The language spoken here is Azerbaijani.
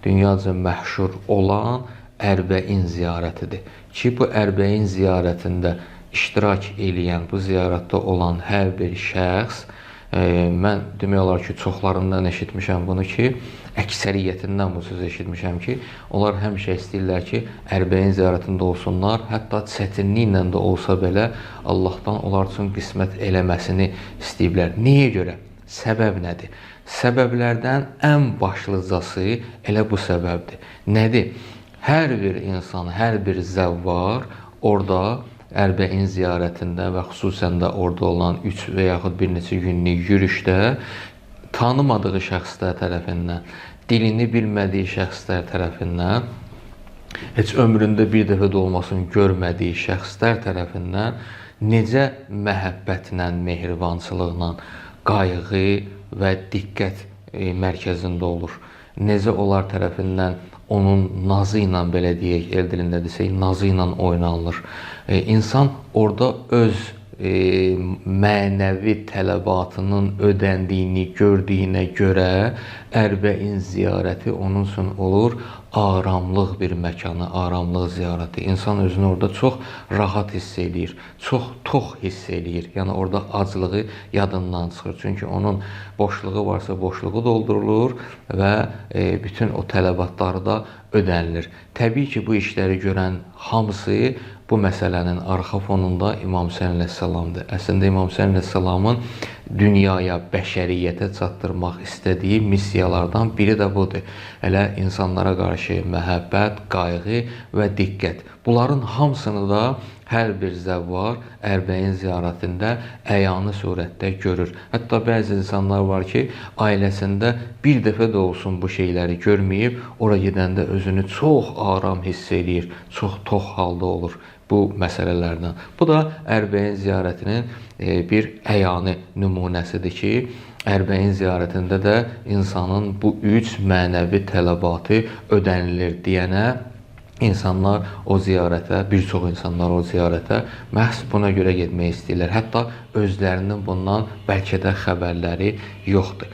dünyaca məşhur olan Ərbəin ziyarətidir. Ki, bu Ərbəin ziyarətində iştirak eləyən, bu ziyarətdə olan hər bir şəxs, mən demək olar ki, çoxlarından eşitmişəm bunu ki, əksəriyyətindən bu sözü eşitmişəm ki, onlar həmişə istəyirlər ki, Ərbəin ziyarətində olsunlar, hətta çətinliklə də olsa belə Allahdan onlar üçün qismət eləməsini istəyiblər. Niyə görə? Səbəb nədir? Səbəblərdən ən başlıcası elə bu səbəbdir. Nədir? Hər bir insan, hər bir zəvvar orada Ərbəin ziyarətində və xüsusən də orada olan 3 və yaxud bir neçə günlük yürüşdə tanımadığı şəxslər tərəfindən, dilini bilmədiyi şəxslər tərəfindən, heç ömründə bir dəfə də olmasın görmədiyi şəxslər tərəfindən necə məhəbbətlə, mehribançılıqla, qayğı və diqqət mərkəzində olur. Necə onlar tərəfindən onun nazı ilə, belə deyək, el dilində desək, nazı ilə oynanılır. İnsan orada öz mənəvi tələbatının ödəndiyini gördüyünə görə Ərbəin ziyarəti onun üçün olur aramlıq bir məkanı, aramlıq ziyarəti. İnsan özünü orada çox rahat hiss eləyir, çox tox hiss eləyir. Yəni orada aclığı yadından çıxır. Çünki onun boşluğu varsa boşluğu doldurulur və bütün o tələbatları da ödənilir. Təbii ki, bu işləri görən hamısı bu məsələnin arxa fonunda İmam Hüseyn əleyhissalamdır. Əslində İmam Hüseyn əleyhissalamın dünyaya, bəşəriyyətə çatdırmaq istədiyi missiyalardan biri də budur. Elə insanlara qarşı məhəbbət, qayğı və diqqət. Bunların hamısını da hər bir zəvvar Ərbəin ziyarətində əyani surətdə görür. Hətta bəzi insanlar var ki, ailəsində bir dəfə də olsun bu şeyləri görməyib, ora gedəndə özünü çox aram hiss eləyir, çox tox halda olur bu məsələlərdən. Bu da Ərbəin ziyarətinin bir əyani nümunəsidir ki, Ərbəin ziyarətində də insanın bu 3 mənəvi tələbatı ödənilir deyənə İnsanlar o ziyarətə, bir çox insanlar o ziyarətə məhz buna görə getmək istəyirlər. Hətta özlərinin bundan bəlkə də xəbərləri yoxdur.